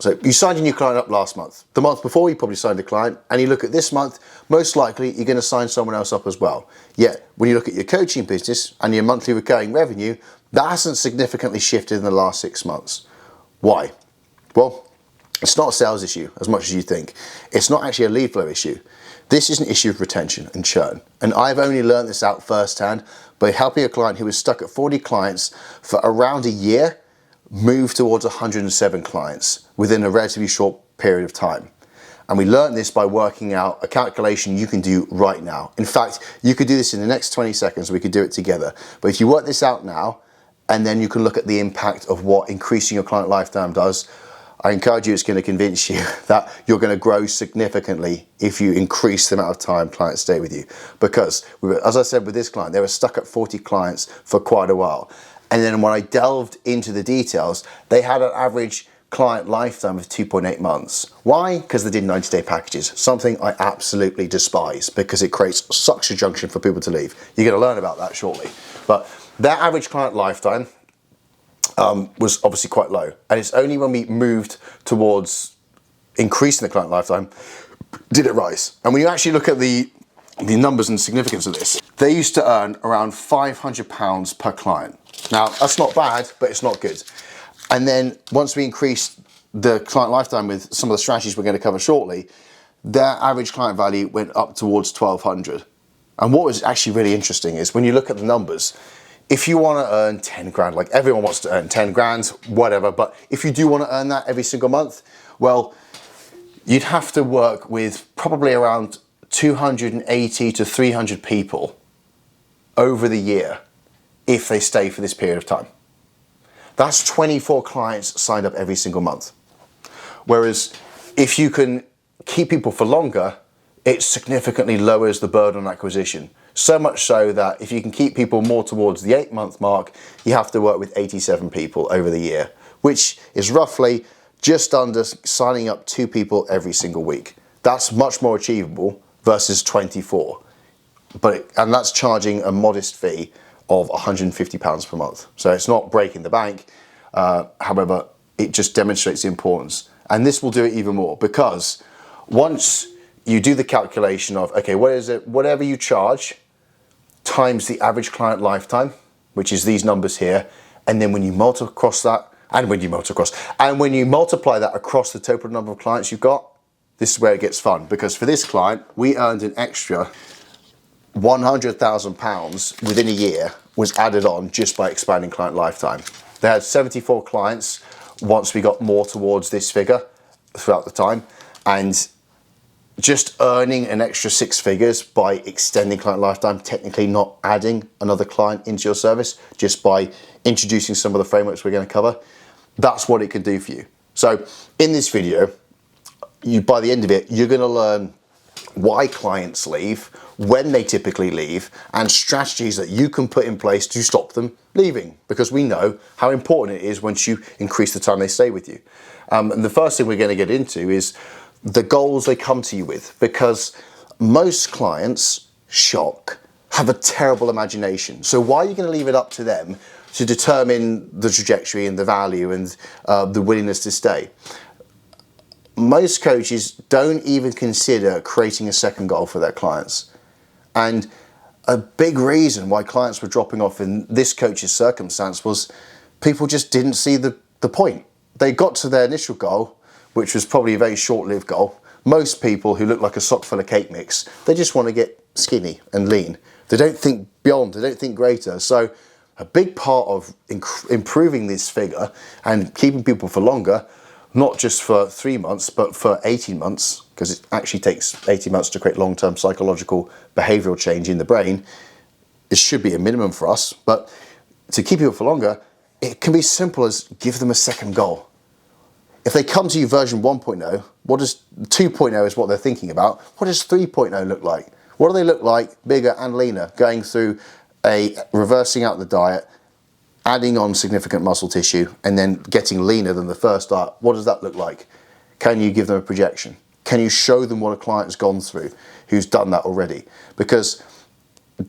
So you signed a new client up last month. The month before you probably signed a client, and you look at this month, most likely you're going to sign someone else up as well. Yet when you look at your coaching business and your monthly recurring revenue, that hasn't significantly shifted in the last 6 months. Why? Well, it's not a sales issue as much as you think. It's not actually a lead flow issue. This is an issue of retention and churn. And I've only learned this out firsthand by helping a client who was stuck at 40 clients for around a year move towards 107 clients within a relatively short period of time. And we learned this by working out a calculation you can do right now. In fact, you could do this in the next 20 seconds. We could do it together. But if you work this out now, and then you can look at the impact of what increasing your client lifetime does, I encourage you, it's going to convince you that you're going to grow significantly if you increase the amount of time clients stay with you. Because, as I said with this client, they were stuck at 40 clients for quite a while. And then when I delved into the details, they had an average client lifetime of 2.8 months. Why? Because they did 90-day packages, something I absolutely despise because it creates such a junction for people to leave. You're going to learn about that shortly. But their average client lifetime was obviously quite low. And it's only when we moved towards increasing the client lifetime did it rise. And when you actually look at the numbers and significance of this, they used to earn around £500 per client. Now, that's not bad, but it's not good. And then once we increased the client lifetime with some of the strategies we're going to cover shortly, their average client value went up towards 1,200. And what was actually really interesting is when you look at the numbers, if you want to earn 10 grand, like everyone wants to earn 10 grand, whatever, but if you do want to earn that every single month, well, you'd have to work with probably around 280 to 300 people over the year if they stay for this period of time. That's 24 clients signed up every single month. Whereas if you can keep people for longer, it significantly lowers the burden on acquisition. So much so that if you can keep people more towards the 8-month mark, you have to work with 87 people over the year, which is roughly just under signing up 2 people every single week. That's much more achievable versus 24. And that's charging a modest fee of £150 per month. So it's not breaking the bank. However, it just demonstrates the importance. And this will do it even more because once you do the calculation of, okay, what is it, whatever you charge times the average client lifetime, which is these numbers here, and then when you multiply that, and when you multiply that across the total number of clients you've got, this is where it gets fun. Because for this client, we earned an extra £100,000 within a year was added on just by expanding client lifetime. They had 74 clients once we got more towards this figure throughout the time, and just earning an extra 6 figures by extending client lifetime, technically not adding another client into your service, just by introducing some of the frameworks we're going to cover, that's what it can do for you. So in this video, by the end of it, you're going to learn why clients leave, when they typically leave, and strategies that you can put in place to stop them leaving, because we know how important it is once you increase the time they stay with you. And the first thing we're going to get into is the goals they come to you with, because most clients, shock, have a terrible imagination. So why are you going to leave it up to them to determine the trajectory and the value and the willingness to stay? Most coaches don't even consider creating a second goal for their clients. And a big reason why clients were dropping off in this coach's circumstance was people just didn't see the point. They got to their initial goal, which was probably a very short-lived goal. Most people who look like a sock full of cake mix, they just want to get skinny and lean. They don't think beyond, they don't think greater. So a big part of improving this figure and keeping people for longer, not just for 3 months, but for 18 months, because it actually takes 18 months to create long-term psychological behavioral change in the brain. It should be a minimum for us, but to keep people for longer, it can be simple as give them a second goal. If they come to you version 1.0, what does 2.0 is what they're thinking about. What does 3.0 look like? What do they look like, bigger and leaner, going through reversing out the diet, adding on significant muscle tissue, and then getting leaner than the first diet? What does that look like? Can you give them a projection? Can you show them what a client's gone through who's done that already? Because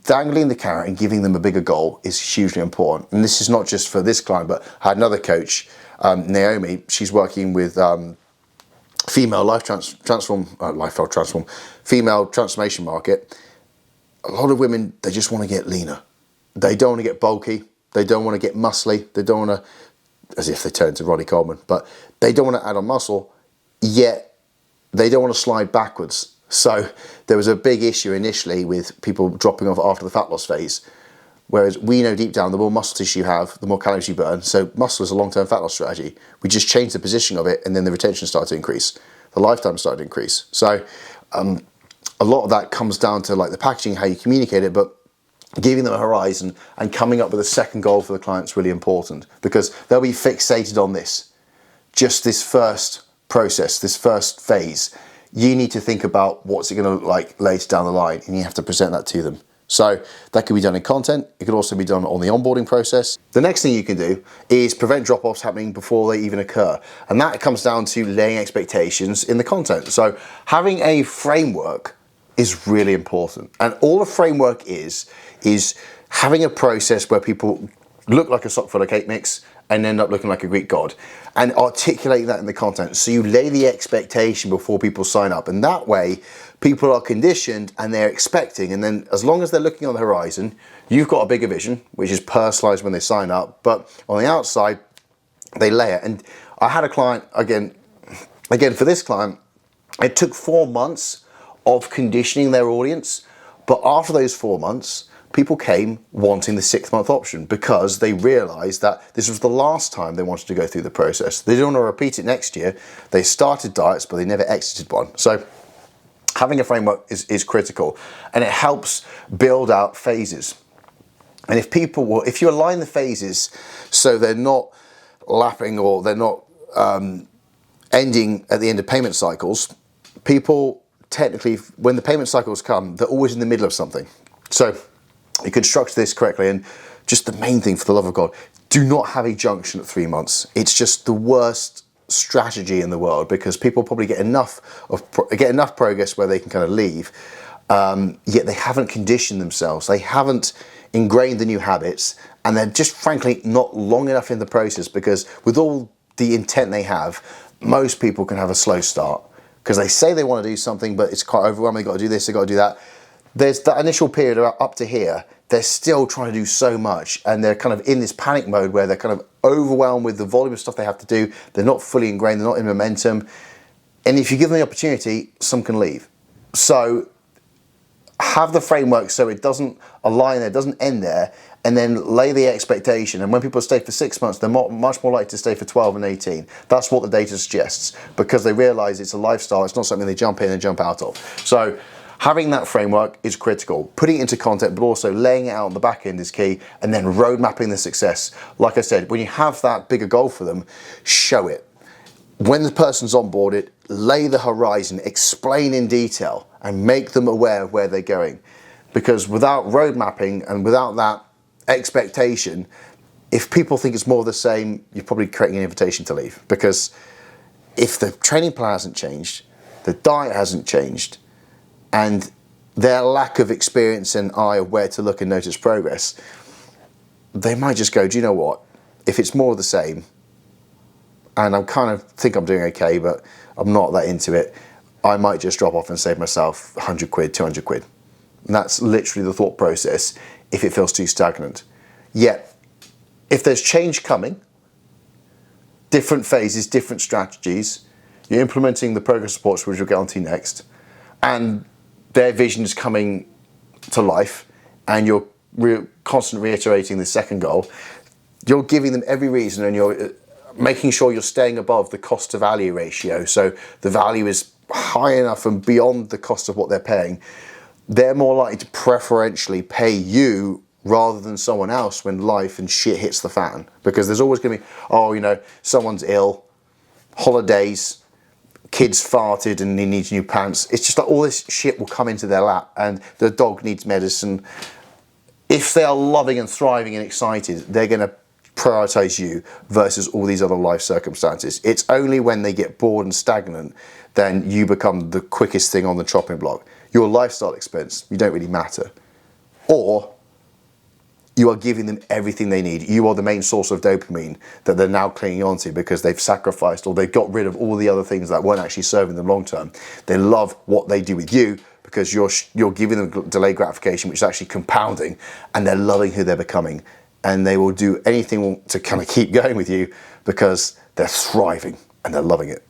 dangling the carrot and giving them a bigger goal is hugely important. And this is not just for this client, but I had another coach Naomi, she's working with female female transformation market. A lot of women, they just want to get leaner. They don't want to get bulky. They don't want to get muscly. They don't want to, as if they turn to Ronnie Coleman, but they don't want to add on muscle, yet they don't want to slide backwards. So there was a big issue initially with people dropping off after the fat loss phase, whereas we know deep down the more muscle tissue you have, the more calories you burn. So muscle is a long-term fat loss strategy. We just changed the position of it, and then the retention started to increase. The lifetime started to increase. So a lot of that comes down to like the packaging, how you communicate it, but giving them a horizon and coming up with a second goal for the client is really important, because they'll be fixated on this. Just this first process, this first phase. You need to think about what's it going to look like later down the line, and you have to present that to them. So that could be done in content. It could also be done on the onboarding process. The next thing you can do is prevent drop-offs happening before they even occur. And that comes down to laying expectations in the content. So having a framework is really important. And all a framework is having a process where people look like a sock full of cake mix and end up looking like a Greek god, and articulating that in the content. So you lay the expectation before people sign up, and that way people are conditioned and they're expecting, and then as long as they're looking on the horizon, you've got a bigger vision, which is personalized when they sign up, but on the outside, they lay it. And I had a client, again for this client, it took 4 months of conditioning their audience, but after those 4 months, people came wanting the 6th month option because they realized that this was the last time they wanted to go through the process. They didn't want to repeat it next year. They started diets, but they never exited one. So having a framework is critical, and it helps build out phases. And if you align the phases so they're not lapping or they're not ending at the end of payment cycles, people technically, when the payment cycles come, they're always in the middle of something. So you can structure this correctly, and just the main thing, for the love of God, do not have a junction at 3 months. It's just the worst strategy in the world, because people probably get enough progress where they can kind of leave, yet they haven't conditioned themselves. They haven't ingrained the new habits, and they're just frankly not long enough in the process, because with all the intent they have, most people can have a slow start because they say they want to do something, but it's quite overwhelming. They've got to do this, they've got to do that. There's that initial period up to here, they're still trying to do so much, and they're kind of in this panic mode where they're kind of overwhelmed with the volume of stuff they have to do. They're not fully ingrained, they're not in momentum. And if you give them the opportunity, some can leave. So have the framework so it doesn't align there, it doesn't end there, and then lay the expectation. And when people stay for 6 months, they're much more likely to stay for 12 and 18. That's what the data suggests, because they realize it's a lifestyle, it's not something they jump in and jump out of. So having that framework is critical. Putting it into content, but also laying it out on the back end is key, and then road mapping the success. Like I said, when you have that bigger goal for them, show it. When the person's onboarded, lay the horizon, explain in detail, and make them aware of where they're going. Because without road mapping and without that expectation, if people think it's more of the same, you're probably creating an invitation to leave. Because if the training plan hasn't changed, the diet hasn't changed, and their lack of experience and eye of where to look and notice progress, they might just go, do you know what? If it's more of the same, and I kind of think I'm doing okay, but I'm not that into it, I might just drop off and save myself 100 quid, 200 quid. And that's literally the thought process if it feels too stagnant. Yet, if there's change coming, different phases, different strategies, you're implementing the progress reports, which we'll get onto next, and their vision is coming to life, and you're constantly reiterating the second goal, you're giving them every reason, and you're making sure you're staying above the cost to value ratio. So the value is high enough and beyond the cost of what they're paying. They're more likely to preferentially pay you rather than someone else when life and shit hits the fan. Because there's always going to be, oh, you know, someone's ill, holidays, kids farted and he needs new pants. It's just like all this shit will come into their lap, and the dog needs medicine. If they are loving and thriving and excited, they're going to prioritize you versus all these other life circumstances. It's only when they get bored and stagnant then you become the quickest thing on the chopping block. Your lifestyle expense, you don't really matter. Or you are giving them everything they need. You are the main source of dopamine that they're now clinging onto because they've sacrificed or they've got rid of all the other things that weren't actually serving them long term. They love what they do with you because you're giving them delayed gratification, which is actually compounding, and they're loving who they're becoming. And they will do anything to kind of keep going with you because they're thriving and they're loving it.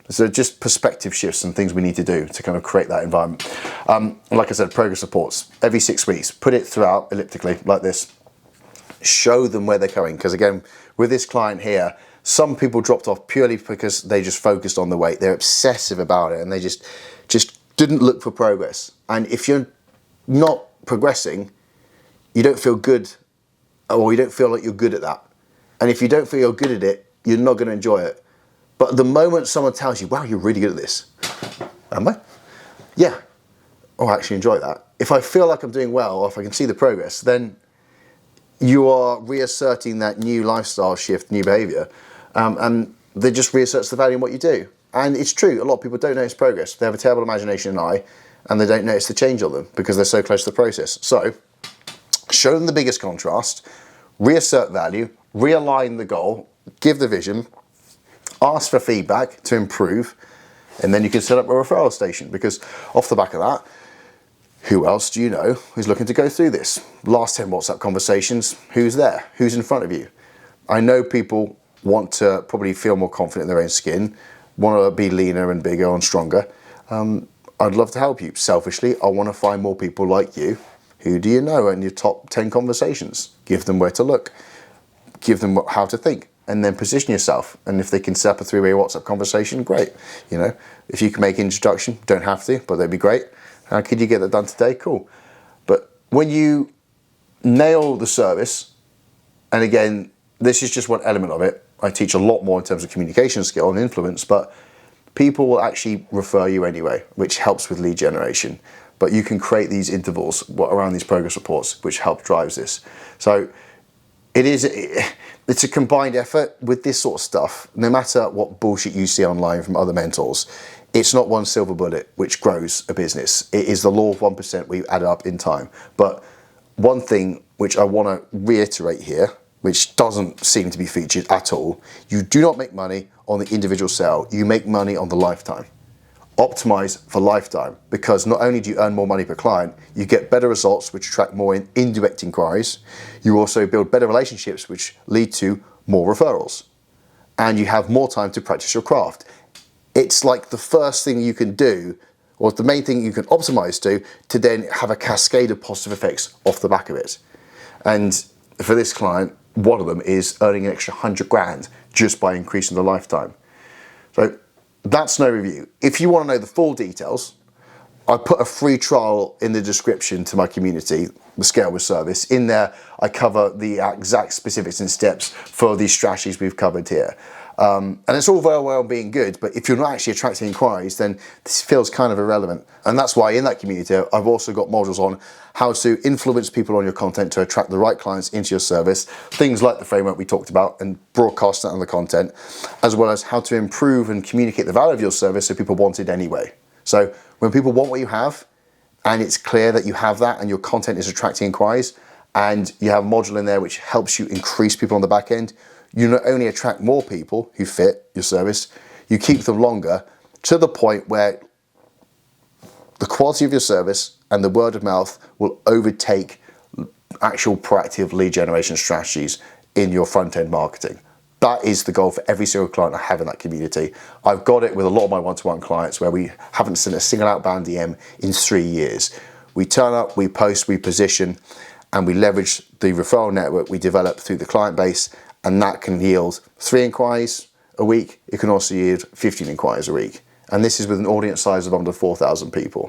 So just perspective shifts and things we need to do to kind of create that environment. Like I said, progress reports every 6 weeks. Put it throughout elliptically like this. Show them where they're going. Because again, with this client here, some people dropped off purely because they just focused on the weight. They're obsessive about it and they just didn't look for progress. And if you're not progressing, you don't feel good, or you don't feel like you're good at that. And if you don't feel you're good at it, you're not going to enjoy it. But the moment someone tells you, wow, you're really good at this. Am I? Yeah. Oh, I actually enjoy that. If I feel like I'm doing well, or if I can see the progress, then you are reasserting that new lifestyle shift, new behavior. And they just reasserts the value in what you do. And it's true, a lot of people don't notice progress. They have a terrible imagination and eye, and they don't notice the change on them because they're so close to the process. So, show them the biggest contrast, reassert value, realign the goal, give the vision, ask for feedback to improve, and then you can set up a referral station because off the back of that, who else do you know who's looking to go through this? Last 10 WhatsApp conversations, who's there? Who's in front of you? I know people want to probably feel more confident in their own skin, want to be leaner and bigger and stronger. I'd love to help you. Selfishly, I want to find more people like you. Who do you know in your top 10 conversations? Give them where to look. Give them how to think. And then position yourself. And if they can set up a 3-way WhatsApp conversation, great. You know, if you can make an introduction, don't have to, but that'd be great. Could you get that done today? Cool. But when you nail the service, and again, this is just one element of it. I teach a lot more in terms of communication skill and influence, but people will actually refer you anyway, which helps with lead generation. But you can create these intervals around these progress reports, which help drives this. So it's a combined effort with this sort of stuff. No matter what bullshit you see online from other mentors, it's not one silver bullet which grows a business. It is the law of 1% we add up in time. But one thing which I want to reiterate here, which doesn't seem to be featured at all, you do not make money on the individual sale, you make money on the lifetime. Optimize for lifetime, because not only do you earn more money per client, you get better results which attract more indirect inquiries. You also build better relationships which lead to more referrals, and you have more time to practice your craft. It's like the first thing you can do, or the main thing you can optimize to then have a cascade of positive effects off the back of it. And for this client, one of them is earning an extra 100 grand just by increasing the lifetime. So that's no review. If you want to know the full details, I put a free trial in the description to my community, the Scale with Service. In there, I cover the exact specifics and steps for these strategies we've covered here. And it's all very well being good, but if you're not actually attracting inquiries, then this feels kind of irrelevant. And that's why in that community, I've also got modules on how to influence people on your content to attract the right clients into your service, things like the framework we talked about and broadcast that on the content, as well as how to improve and communicate the value of your service so people want it anyway. So when people want what you have, and it's clear that you have that and your content is attracting inquiries, and you have a module in there which helps you increase people on the back end, you not only attract more people who fit your service, you keep them longer to the point where the quality of your service and the word of mouth will overtake actual proactive lead generation strategies in your front-end marketing. That is the goal for every single client I have in that community. I've got it with a lot of my one-to-one clients where we haven't sent a single outbound DM in 3 years. We turn up, we post, we position, and we leverage the referral network we develop through the client base, and that can yield 3 inquiries a week. It can also yield 15 inquiries a week. And this is with an audience size of under 4,000 people.